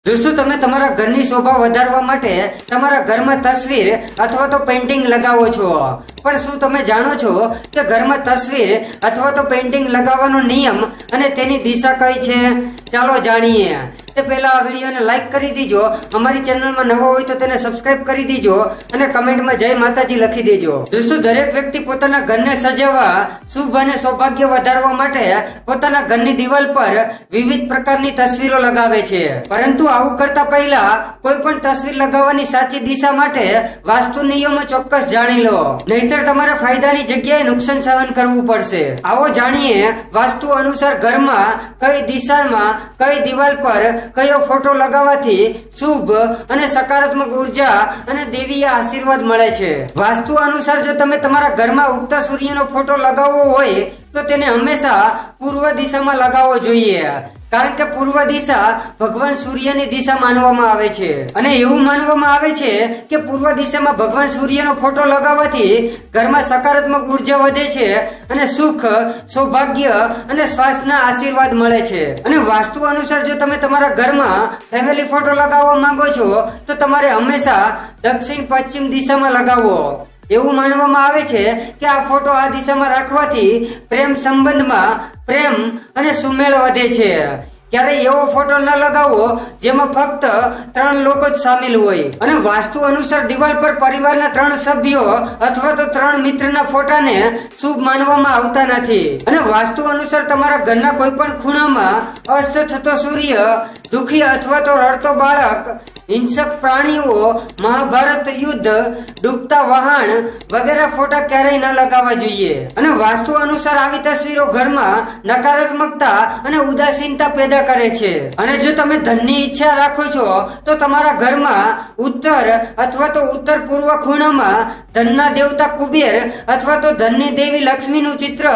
दोस्तों તમે તમારા ઘરની શોભા વધારવા માટે તમારા ઘરમાં તસવીર અથવા તો પેઇન્ટિંગ લગાવો છો, પણ શું તમે જાણો છો કે ઘરમાં તસવીર અથવા તો પેઇન્ટિંગ લગાવવાનો નિયમ અને તેની દિશા કઈ છે? ચાલો જાણીએ. તે પહેલા આ વિડીયોને લાઈક કરી દીજો, અમારી ચેનલમાં નવો હોય તો તેને સબસ્ક્રાઇબ કરી દીજો અને કમેન્ટમાં જય માતાજી લખી દેજો. દોસ્તો દરેક વ્યક્તિ પોતાના ઘરને સજાવવા, શુભ અને સૌભાગ્ય વધારવા માટે પોતાના ઘરની દિવાલ પર વિવિધ પ્રકારની તસવીરો લગાવે છે, પરંતુ આવું કરતા પહેલા કોઈ પણ તસવીર લગાવવાની સાચી દિશા માટે વાસ્તુ નિયમો ચોક્કસ જાણી લો, નહીતર તમારે ફાયદાની જગ્યાએ નુકસાન સહન કરવું પડશે. આવો જાણીએ વાસ્તુ અનુસાર ઘરમાં કઈ દિશામાં કઈ દિવાલ પર કયો ફોટો લગાવવાથી શુભ અને સકારાત્મક ઉર્જા અને દેવીય આશીર્વાદ મળે છે. વાસ્તુ અનુસાર જો તમે તમારા ઘરમાં ઉગતા સૂર્યનો ફોટો લગાવવો હોય તો તેને હંમેશા પૂર્વ દિશામાં લગાવવો જોઈએ, કારણ કે પૂર્વ દિશા ભગવાન સૂર્યની દિશા માનવામાં આવે છે અને એવું માનવામાં આવે છે કે પૂર્વ દિશામાં ભગવાન સૂર્યનો ફોટો લગાવવાથી ઘરમાં સકારાત્મક ઉર્જા વધે છે અને સુખ, સૌભાગ્ય અને સ્વાસ્થ્યના આશીર્વાદ મળે છે. અને વાસ્તુ અનુસાર જો તમે તમારા ઘરમાં ફેમિલી ફોટો લગાવવા માંગો છો તો તમારે હંમેશા દક્ષિણ પશ્ચિમ દિશામાં લગાવવો. એવું માનવામાં આવે છે કે આ ફોટો આ દિશામાં રાખવાથી પ્રેમ સંબંધમાં પ્રેમ અને સુમેળ વધે છે. ક્યારે એવો ફોટો ન લગાવો જેમાં ફક્ત 3 લોકો જ સામેલ હોય. અને વાસ્તુ અનુસાર દિવાલ પર પરિવારના 3 સભ્યો અથવા તો 3 મિત્રના ફોટાને શુભ માનવામાં આવતા નથી. અને વાસ્તુ અનુસાર તમારા ઘરના કોઈ પણ ખૂણામાં અસ્ત થતો સૂર્ય, દુખી અથવા તો રડતો બાળક, હિંસક પ્રાણીઓ, મહાભારત યુદ્ધ, ડૂબતા વહાણ વગેરે ફોટા ક્યારેય ન લગાવવા જોઈએ. અને વાસ્તુ અનુસાર આવી તસવીરો ઘરમાં નકારાત્મકતા અને ઉદાસીનતા પેદા કરે છે. અને જો તમે ધનની ઈચ્છા રાખો છો તો તમારા ઘરમાં ઉત્તર અથવા તો ઉત્તર પૂર્વ ખૂણામાં ધનના દેવતા કુબેર અથવા તો ધનની દેવી લક્ષ્મીનું ચિત્ર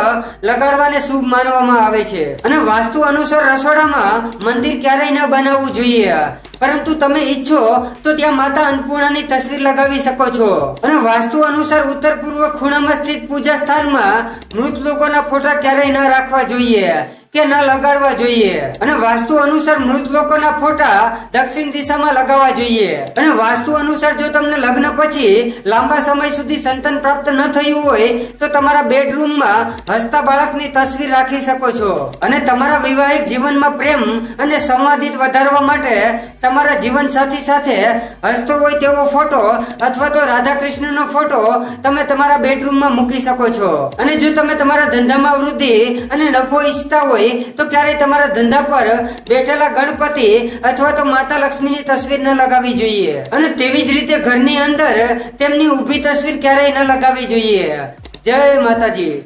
લગાડવાને શુભ માનવામાં આવે છે. અને વાસ્તુ અનુસાર રસોડામાં મંદિર ક્યારેય ન બનાવવું જોઈએ, પરંતુ તમે ઈચ્છો તો ત્યાં માતા અન્નપૂર્ણાની તસવીર લગાવી શકો છો. અને વાસ્તુ અનુસાર ઉત્તર પૂર્વ ખૂણામાં સ્થિત પૂજા સ્થાનમાં મૃત લોકોના ફોટા ક્યારેય ન રાખવા જોઈએ કે ન લગાડવા જોઈએ. અને વાસ્તુ અનુસાર મૃત લોકોના ફોટા દક્ષિણ દિશામાં લગાવવા જોઈએ. અને વાસ્તુ અનુસાર જો તમને લગ્ન પછી લાંબા સમય સુધી સંતાન પ્રાપ્ત ન થયું હોય તો તમારા બેડરૂમમાં હસતા બાળકની તસવીર રાખી શકો છો. અને તમારા વૈવાહિક જીવનમાં પ્રેમ અને સંવાદિત વધારવા માટે તમારા જીવન સાથી સાથે હસતો હોય તેવો ફોટો અથવા તો રાધા કૃષ્ણનો ફોટો તમે તમારા બેડરૂમમાં મૂકી શકો છો. અને જો તમે તમારા ધંધામાં વૃદ્ધિ અને નફો ઈચ્છતા હોય તો ક્યારેય તમારા ધંધા પર બેઠેલા ગણપતિ અથવા તો માતા લક્ષ્મીની તસવીર ન લગાવવી જોઈએ. અને તેવી જ રીતે ઘરની અંદર તેમની ઊભી તસવીર ક્યારેય ન લગાવવી જોઈએ. જય માતાજી.